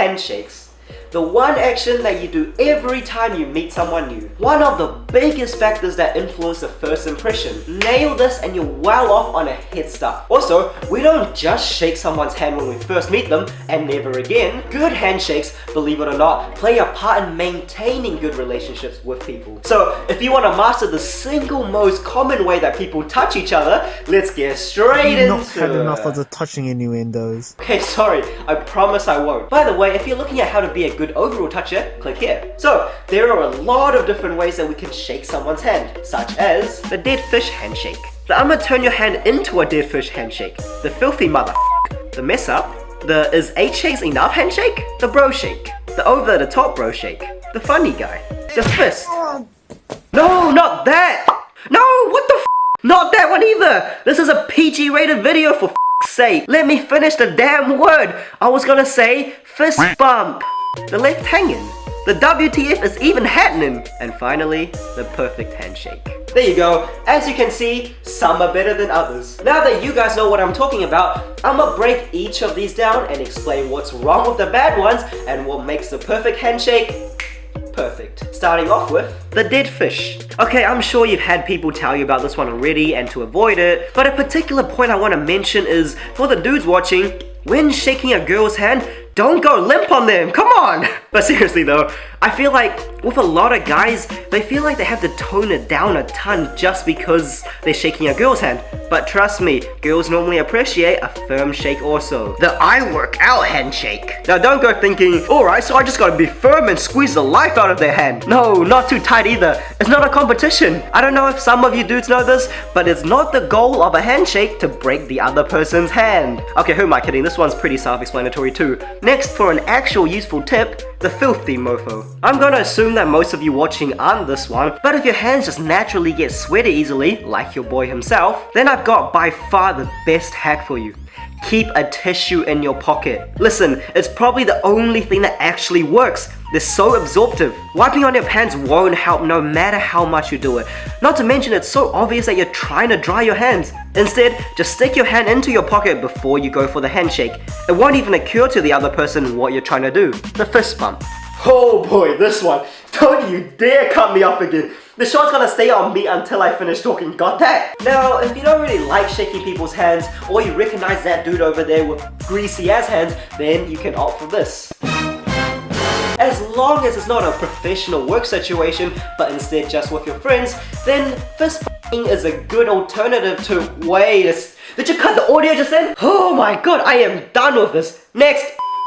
handshakes. The one action that you do every time you meet someone new. One of the biggest factors that influence the first impression. Nail this and you're well off on a head start. Also, we don't just shake someone's hand when we first meet them and never again. Good handshakes, believe it or not, play a part in maintaining good relationships with people. So, if you want to master the single most common way that people touch each other, let's get straight into it. You've not had enough of the touching innuendos. Okay, sorry, I promise I won't. By the way, if you're looking at how to be a good overall toucher, click here. So, there are a lot of different ways that we can shake someone's hand, such as the dead fish handshake. The I'ma turn your hand into a dead fish handshake. The filthy mother, the mess up, the is 8 shakes enough handshake, the bro shake, the over the top bro shake, the funny guy, the fist. No, not that! No, what the f? Not that one either! This is a PG rated video for f***'s sake. Let me finish the damn word. I was gonna say fist bump. The left hanging. The WTF is even happening. And finally, the perfect handshake. There you go. As you can see, some are better than others. Now that you guys know what I'm talking about, I'ma break each of these down and explain what's wrong with the bad ones and what makes the perfect handshake perfect. Starting off with the dead fish. Okay, I'm sure you've had people tell you about this one already and to avoid it, but a particular point I want to mention is, for the dudes watching, when shaking a girl's hand, don't go limp on them, come on! But seriously though, I feel like with a lot of guys, they feel like they have to tone it down a ton just because they're shaking a girl's hand. But trust me, girls normally appreciate a firm shake also. The I work out handshake. Now don't go thinking, alright, so I just gotta be firm and squeeze the life out of their hand. No, not too tight either. It's not a competition. I don't know if some of you dudes know this, but it's not the goal of a handshake to break the other person's hand. Okay, who am I kidding? This one's pretty self-explanatory too. Next, for an actual useful tip, the filthy mofo. I'm gonna assume that most of you watching aren't this one, but if your hands just naturally get sweaty easily, like your boy himself, then I've got by far the best hack for you. Keep a tissue in your pocket. Listen, it's probably the only thing that actually works. They're so absorptive. Wiping on your hands won't help no matter how much you do it. Not to mention it's so obvious that you're trying to dry your hands. Instead, just stick your hand into your pocket before you go for the handshake. It won't even occur to the other person what you're trying to do. The fist bump. Oh boy, this one. Don't you dare cut me up again. The shot's gonna stay on me until I finish talking, got that? Now, if you don't really like shaking people's hands, or you recognize that dude over there with greasy ass hands, then you can opt for this. As long as it's not a professional work situation, but instead just with your friends, then fist f***ing is a good alternative to, did you cut the audio just then? Oh my god, I am done with this. Next.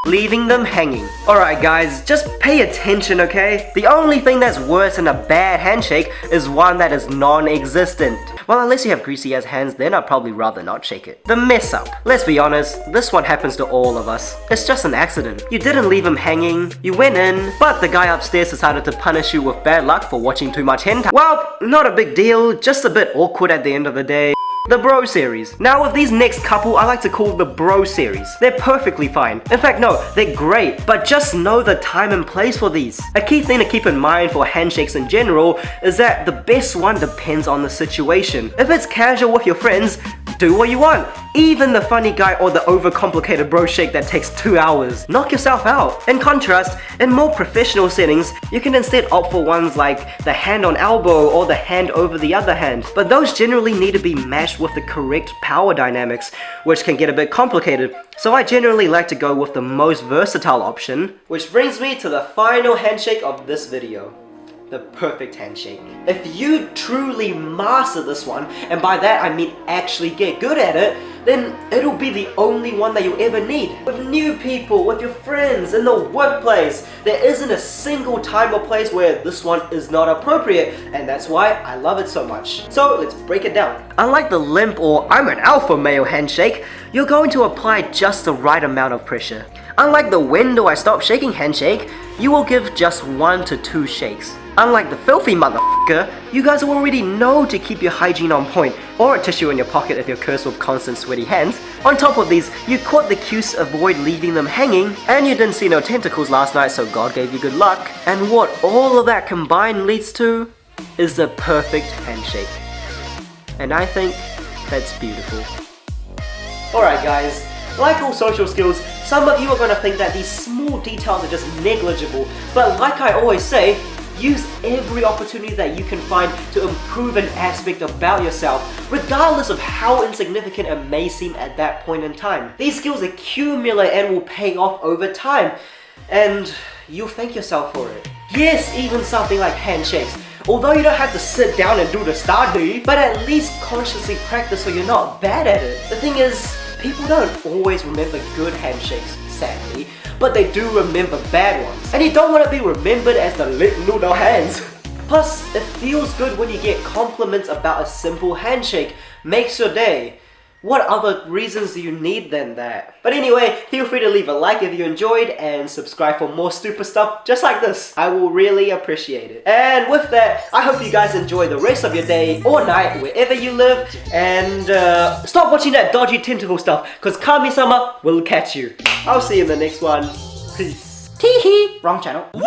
Leaving them hanging. Alright guys, just pay attention, okay? The only thing that's worse than a bad handshake is one that is non-existent. Well, unless you have greasy ass hands, then I'd probably rather not shake it. The mess up. Let's be honest, this one happens to all of us. It's just an accident. You didn't leave him hanging, you went in, but the guy upstairs decided to punish you with bad luck for watching too much hentai. Well, not a big deal, just a bit awkward at the end of the day. The bro series. Now with these next couple, I like to call the bro series. They're perfectly fine. In fact, no, they're great, but just know the time and place for these. A key thing to keep in mind for handshakes in general is that the best one depends on the situation. If it's casual with your friends, do what you want. Even the funny guy or the overcomplicated bro shake that takes 2 hours. Knock yourself out. In contrast, in more professional settings, you can instead opt for ones like the hand on elbow or the hand over the other hand. But those generally need to be matched with the correct power dynamics, which can get a bit complicated. So I generally like to go with the most versatile option. Which brings me to the final handshake of this video. The perfect handshake. If you truly master this one, and by that I mean actually get good at it, then it'll be the only one that you'll ever need. With new people, with your friends, in the workplace, there isn't a single time or place where this one is not appropriate, and that's why I love it so much. So let's break it down. Unlike the limp or I'm an alpha male handshake, you're going to apply just the right amount of pressure. Unlike the when do I stop shaking handshake, you will give just 1 to 2 shakes. Unlike the filthy motherfucker, you guys already know to keep your hygiene on point, or a tissue in your pocket if you're cursed with constant sweaty hands. On top of these, you caught the cues to avoid leaving them hanging, and you didn't see no tentacles last night, so God gave you good luck. And what all of that combined leads to is the perfect handshake. And I think that's beautiful. Alright guys, like all social skills, Some of you are gonna think that these small details are just negligible, but like I always say, use every opportunity that you can find to improve an aspect about yourself, regardless of how insignificant it may seem at that point in time. These skills accumulate and will pay off over time, and you'll thank yourself for it. Yes, even something like handshakes. Although you don't have to sit down and do the study, but at least consciously practice so you're not bad at it. The thing is, people don't always remember good handshakes, sadly, but they do remember bad ones. And you don't want to be remembered as the lit noodle hands. Plus, it feels good when you get compliments about a simple handshake. Makes your day. What other reasons do you need than that? But anyway, feel free to leave a like if you enjoyed and subscribe for more stupid stuff just like this. I will really appreciate it. And with that, I hope you guys enjoy the rest of your day or night wherever you live, and stop watching that dodgy tentacle stuff, because Kami-sama will catch you. I'll see you in the next one. Peace. Tee-hee! Wrong channel. Woo!